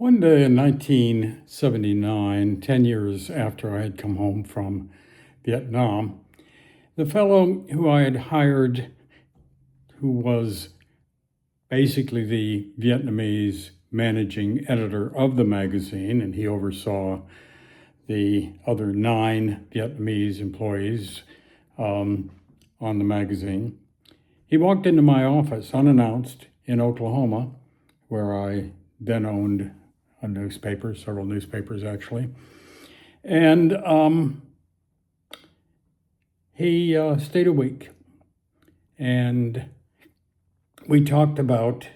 One day in 1979, 10 years after I had come home from Vietnam, the fellow who I had hired, who was basically the Vietnamese managing editor of the magazine, and he oversaw the other 9 Vietnamese employees on the magazine. He walked into my office unannounced in Oklahoma, where I then owned a newspaper, several newspapers actually. And he stayed a week. And we talked about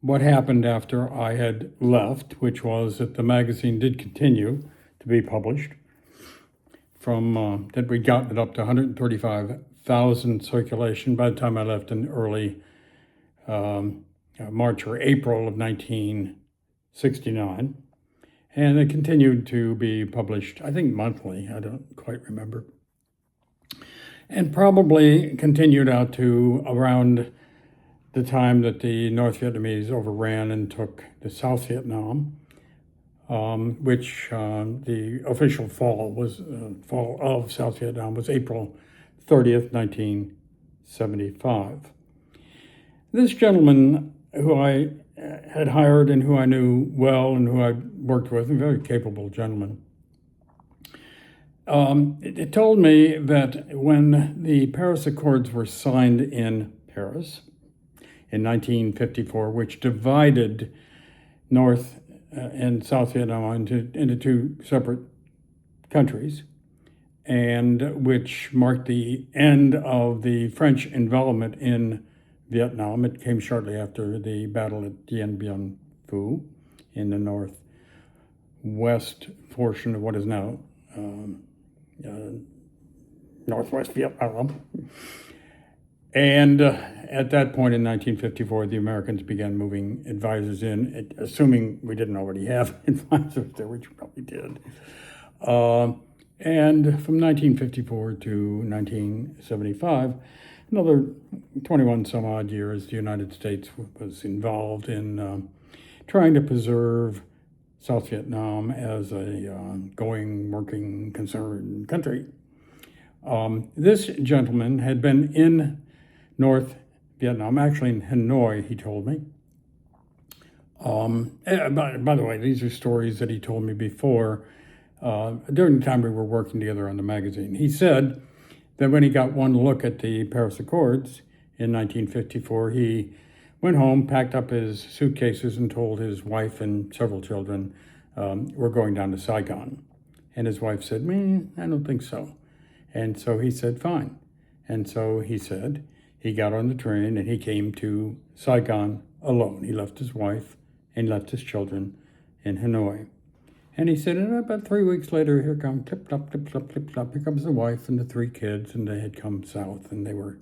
what happened after I had left, which was that the magazine did continue to be published. From that we'd gotten it up to 135,000 circulation by the time I left in early March or April of 1969. And it continued to be published, I think monthly, I don't quite remember. And probably continued out to around the time that the North Vietnamese overran and took the South Vietnam, which the official fall of South Vietnam was April 30th, 1975. This gentleman who I had hired and who I knew well and who I worked with, a very capable gentleman, it told me that when the Paris Accords were signed in Paris in 1954, which divided North and South Vietnam into 2 separate countries, and which marked the end of the French involvement in Vietnam. It came shortly after the battle at Dien Bien Phu in the northwest portion of what is now Northwest Vietnam. And at that point in 1954, the Americans began moving advisors in, assuming we didn't already have advisors there, which we probably did. And from 1954 to 1975, another 21 some odd years, the United States was involved in trying to preserve South Vietnam as a going, working, concerned country. This gentleman had been in North Vietnam, actually in Hanoi, he told me. By the way, these are stories that he told me before, during the time we were working together on the magazine. He said that when he got one look at the Paris Accords in 1954, he went home, packed up his suitcases, and told his wife and several children, we're going down to Saigon. And his wife said, I don't think so. And so he said, fine. And so he said, he got on the train and he came to Saigon alone. He left his wife and left his children in Hanoi. And he said, and about 3 weeks later, here comes clip-clop, clip-clop, clip-clop. Here comes the wife and the 3 kids, and they had come south, and they were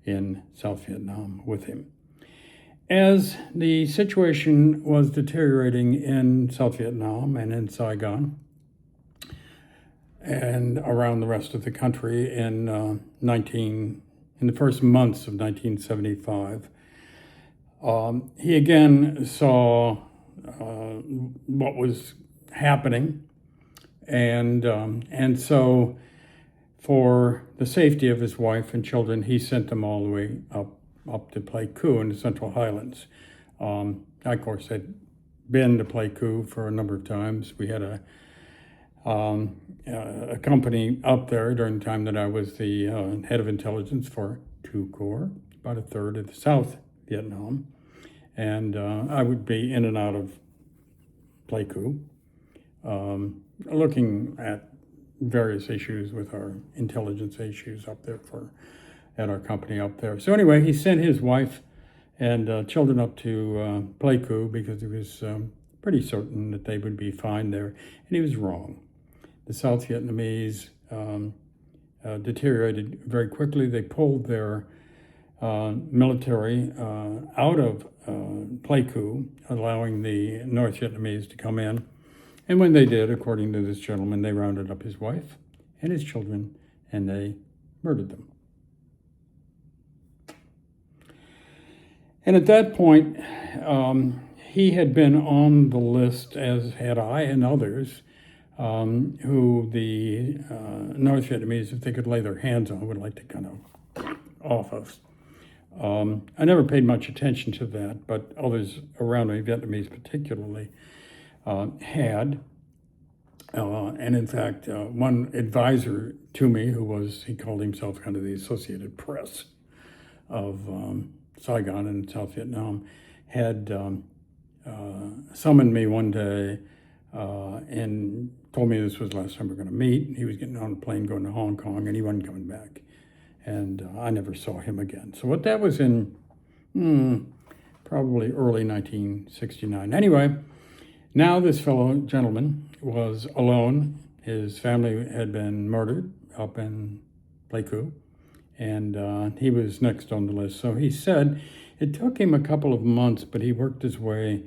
in South Vietnam with him. As the situation was deteriorating in South Vietnam and in Saigon and around the rest of the country in the first months of 1975, he again saw what was happening, and so for the safety of his wife and children, he sent them all the way up to Pleiku in the Central Highlands. I, of course, had been to Pleiku for a number of times. We had a company up there during the time that I was the head of intelligence for 2 Corps, about a third of the South Vietnam, and I would be in and out of Pleiku, looking at various issues with our intelligence issues up there at our company up there. So anyway, he sent his wife and children up to Pleiku because he was pretty certain that they would be fine there, and he was wrong. The South Vietnamese deteriorated very quickly. They pulled their military out of Pleiku, allowing the North Vietnamese to come in. And when they did, according to this gentleman, they rounded up his wife and his children, and they murdered them. And at that point, he had been on the list, as had I and others, who the North Vietnamese, if they could lay their hands on, would like to kind of off us. I never paid much attention to that, but others around me, Vietnamese particularly, had. And in fact, one advisor to me, he called himself kind of the Associated Press of Saigon and South Vietnam, had summoned me one day and told me this was the last time we were going to meet. He was getting on a plane going to Hong Kong, and he wasn't coming back. And I never saw him again. So what that was in probably early 1969. Anyway, now this fellow gentleman was alone. His family had been murdered up in Pleiku, and he was next on the list. So he said it took him a couple of months, but he worked his way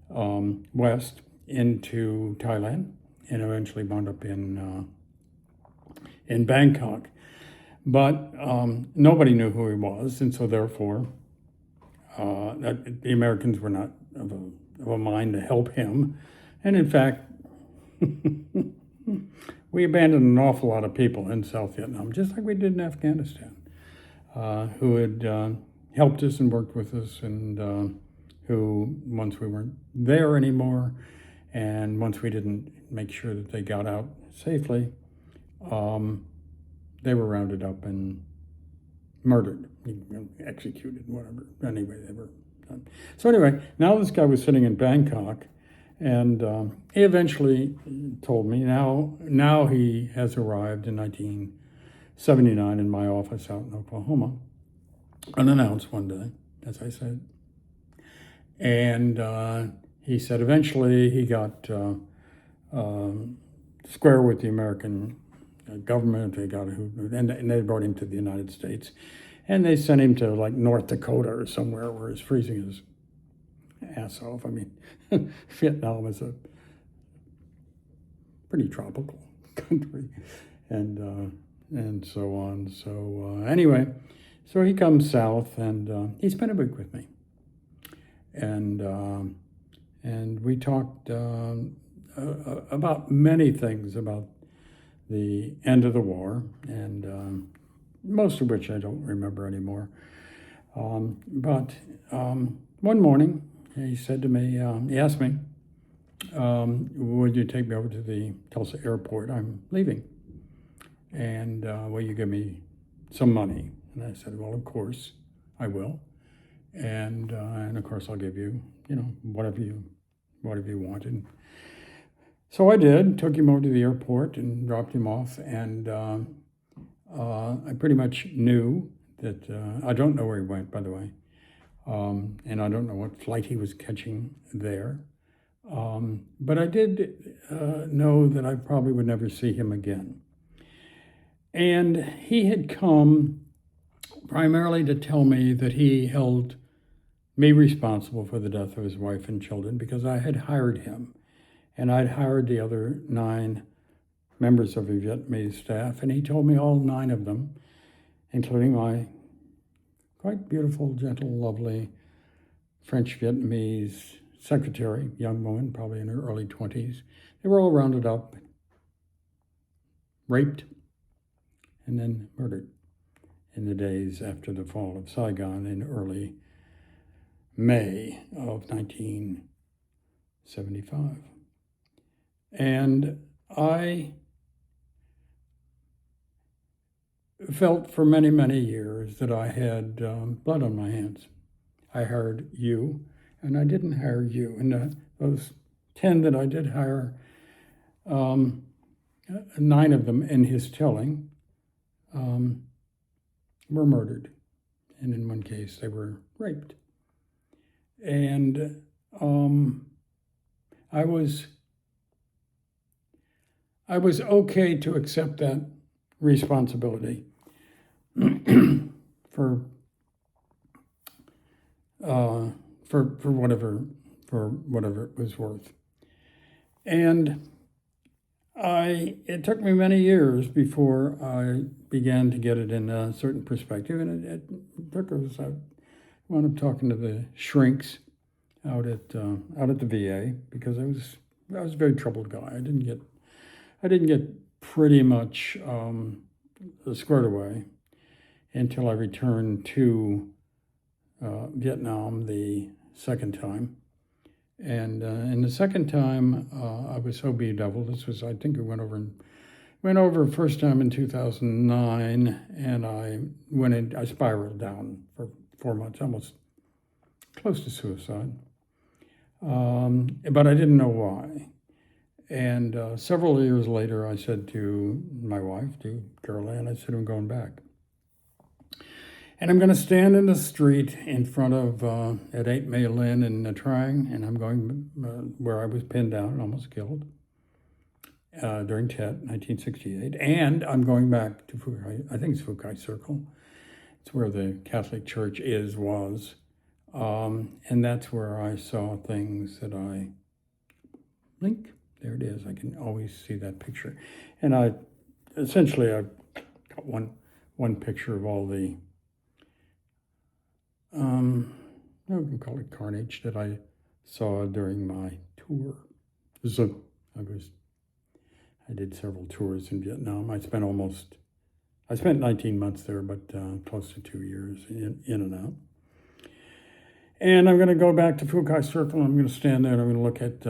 west into Thailand and eventually wound up in Bangkok. But nobody knew who he was, and so therefore the Americans were not of a mind to help him. And in fact, we abandoned an awful lot of people in South Vietnam, just like we did in Afghanistan, who had helped us and worked with us, and who, once we weren't there anymore, and once we didn't make sure that they got out safely, they were rounded up and murdered, executed, whatever. Anyway, they were done. So anyway, now this guy was sitting in Bangkok, and he eventually told me now he has arrived in 1979 in my office out in Oklahoma, unannounced one day, as I said. And he said eventually he got square with the American government. And they brought him to the United States, and they sent him to like North Dakota or somewhere where it's freezing his ass off. I mean, Vietnam is a pretty tropical country, and so on. So anyway, so he comes south, and he spent a week with me, and we talked about many things about the end of the war, and most of which I don't remember anymore. But one morning, he said to me, he asked me, would you take me over to the Tulsa airport? I'm leaving. And will you give me some money? And I said, well, of course I will. And of course I'll give you, whatever you wanted. So I did, took him over to the airport and dropped him off, and I pretty much knew that, I don't know where he went, by the way, and I don't know what flight he was catching there, but I did know that I probably would never see him again. And he had come primarily to tell me that he held me responsible for the death of his wife and children because I had hired him. And I'd hired the other 9 members of the Vietnamese staff, and he told me all 9 of them, including my quite beautiful, gentle, lovely French Vietnamese secretary, young woman, probably in her early 20s. They were all rounded up, raped, and then murdered in the days after the fall of Saigon in early May of 1975. And I felt for many, many years that I had blood on my hands. I hired you, and I didn't hire you. And those 10 that I did hire, 9 of them, in his telling, were murdered. And in one case, they were raped. And I was okay to accept that responsibility for whatever it was worth. And it took me many years before I began to get it in a certain perspective, and it took us. I wound up talking to the shrinks out at the VA because I was a very troubled guy. I didn't get pretty much squared away until I returned to Vietnam the second time. And in the second time, I was so bedeviled. This was, I think, it went over first time in 2009, and I spiraled down for 4 months, almost close to suicide. But I didn't know why. And several years later, I said to my wife, to Carol Ann, I said, I'm going back. And I'm going to stand in the street in front of, at 8 May Lin in Nha Trang, and I'm going where I was pinned down and almost killed during Tet, 1968. And I'm going back to Phu Khai, I think it's Phu Khai Circle. It's where the Catholic Church was. And that's where I saw things that I think, there it is, I can always see that picture. And I got one picture of all the, we can call it carnage that I saw during my tour. So I did several tours in Vietnam. I spent 19 months there, but close to 2 years in and out. And I'm going to go back to Phu Khai Circle. I'm going to stand there and I'm going to look at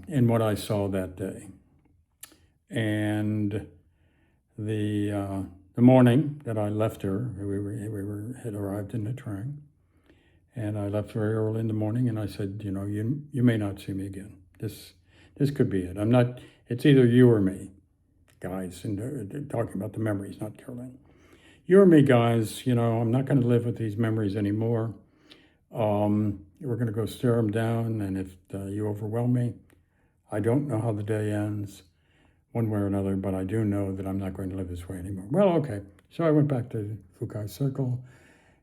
in what I saw that day. And the morning that I left her, we had arrived in Nha Trang, and I left very early in the morning. And I said, you may not see me again. This could be it. It's either you or me, guys. And they're talking about the memories, not Caroline. You or me, guys. I'm not going to live with these memories anymore. We're going to go stare them down, and if you overwhelm me, I don't know how the day ends, one way or another, but I do know that I'm not going to live this way anymore. Well, okay. So I went back to Phu Khai Circle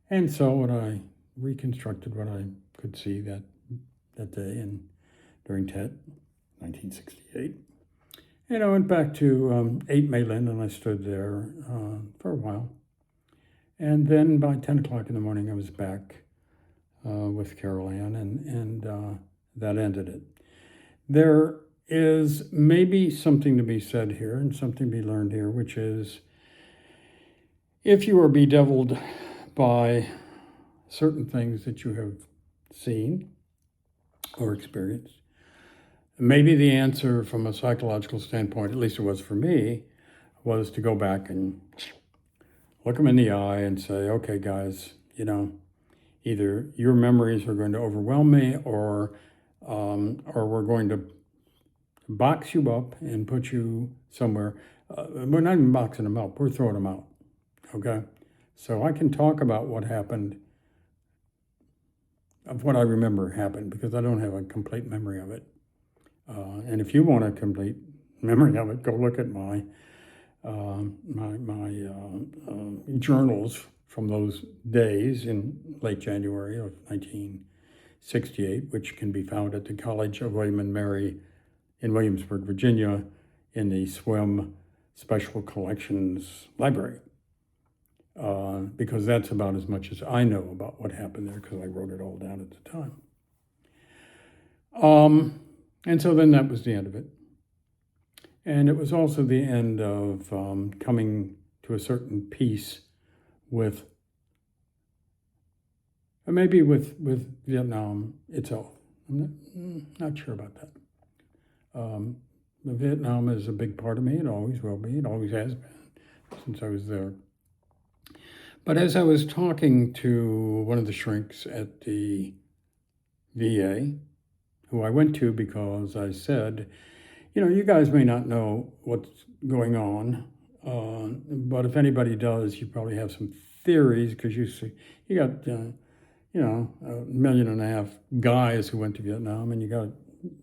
and saw I reconstructed what I could see that day and during Tet, 1968. And I went back to 8 May Lin, and I stood there for a while. And then by 10 o'clock in the morning, I was back with Carol Ann, and that ended it. There is maybe something to be said here and something to be learned here, which is if you are bedeviled by certain things that you have seen or experienced, maybe the answer from a psychological standpoint, at least it was for me, was to go back and look them in the eye and say, okay, guys, either your memories are going to overwhelm me or we're going to box you up and put you somewhere. We're not even boxing them up, we're throwing them out, okay? So I can talk about what happened, of what I remember happened, because I don't have a complete memory of it. And if you want a complete memory of it, go look at my journals from those days in late January of 1968, which can be found at the College of William and Mary in Williamsburg, Virginia, in the SWIM Special Collections Library, because that's about as much as I know about what happened there, because I wrote it all down at the time. And so then that was the end of it. And it was also the end of coming to a certain peace with Vietnam itself. I'm not sure about that. Vietnam is a big part of me. It always will be. It always has been since I was there. But as I was talking to one of the shrinks at the VA, who I went to because I said, you guys may not know what's going on, but if anybody does, you probably have some theories, because you got, 1.5 million guys who went to Vietnam, and you got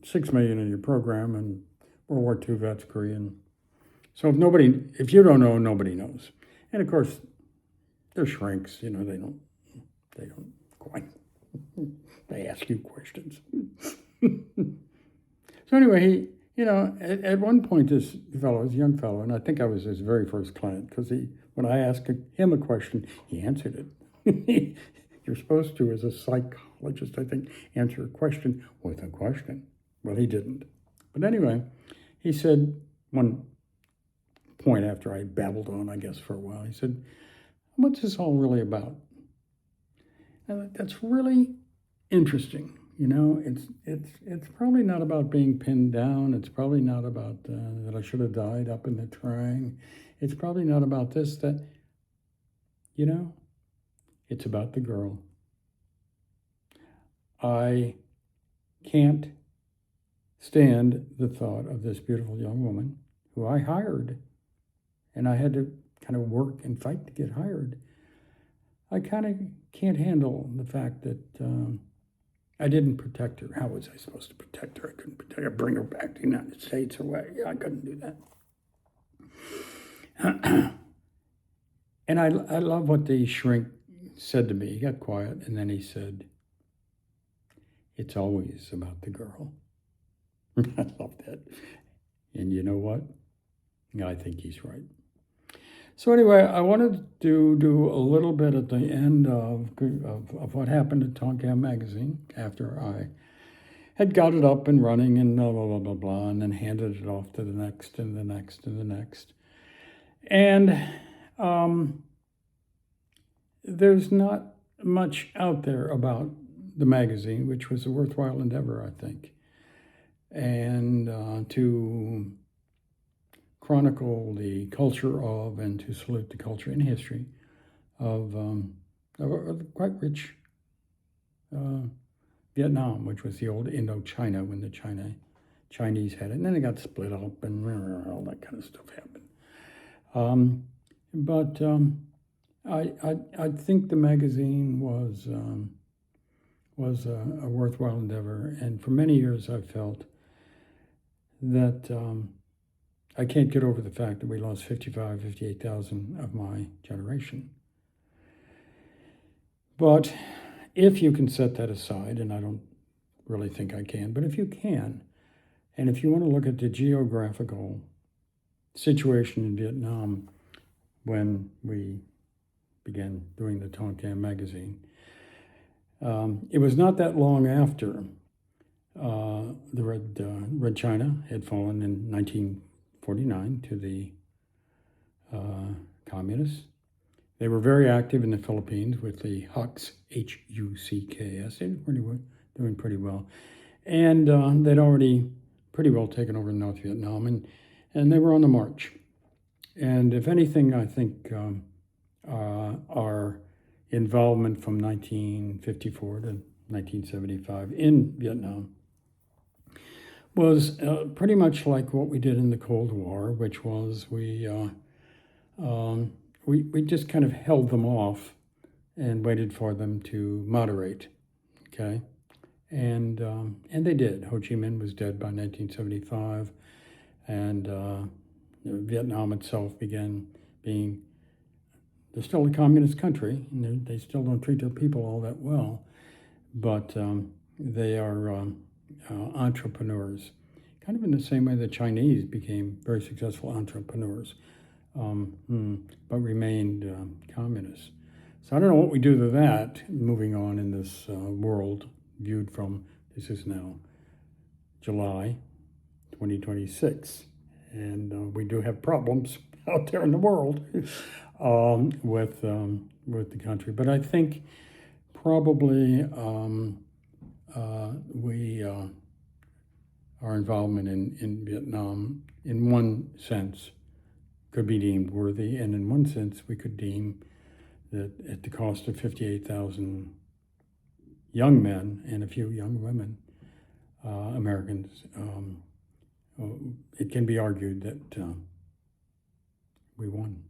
6 million in your program, and World War II vets, Korean. So if you don't know, nobody knows. And of course, they're shrinks, they don't quite, they ask you questions. So anyway, at one point, this fellow, this young fellow, and I think I was his very first client, because when I asked him a question, he answered it. You're supposed to, as a psychologist, I think, answer a question with a question. Well, he didn't. But anyway, he said one point after I babbled on, I guess, for a while, he said, what's this all really about? And that's really interesting. It's probably not about being pinned down. It's probably not about that I should have died up in the trying. It's probably not about this, that, it's about the girl. I can't stand the thought of this beautiful young woman who I hired, and I had to kind of work and fight to get hired. I kind of can't handle the fact that I didn't protect her. How was I supposed to protect her? I couldn't protect her, bring her back to the United States or what? I couldn't do that. And I love what the shrink said to me. He got quiet, and then he said, it's always about the girl. I love that. And you know what? I think he's right. So anyway, I wanted to do a little bit at the end of what happened at THONG CAM magazine after I had got it up and running and blah, blah, blah, blah, blah, and then handed it off to the next and the next and the next. And there's not much out there about the magazine, which was a worthwhile endeavor, I think. And to chronicle the culture of and to salute the culture and history of a quite rich Vietnam, which was the old Indochina when the Chinese had it. And then it got split up and all that kind of stuff happened. But I think the magazine was a worthwhile endeavor. And for many years I've felt that I can't get over the fact that we lost 58,000 of my generation. But if you can set that aside, and I don't really think I can, but if you can, and if you want to look at the geographical situation in Vietnam when we began doing the THONG CAM magazine, it was not that long after the Red China had fallen in 1949 to the communists. They were very active in the Philippines with the Hucks, Hucks. They were doing pretty well. And they'd already pretty well taken over North Vietnam, and they were on the march. And if anything, I think our involvement from 1954 to 1975 in Vietnam was pretty much like what we did in the Cold War, which was we just kind of held them off and waited for them to moderate, okay? And they did. Ho Chi Minh was dead by 1975, and Vietnam itself began being, they're still a communist country, and they still don't treat their people all that well, but they are entrepreneurs, kind of in the same way the Chinese became very successful entrepreneurs, but remained communists. So I don't know what we do to that, moving on in this world viewed from, this is now July 2026, and we do have problems out there in the world with the country. But I think probably our involvement in Vietnam, in one sense, could be deemed worthy, and in one sense, we could deem that at the cost of 58,000 young men and a few young women, Americans, it can be argued that we won.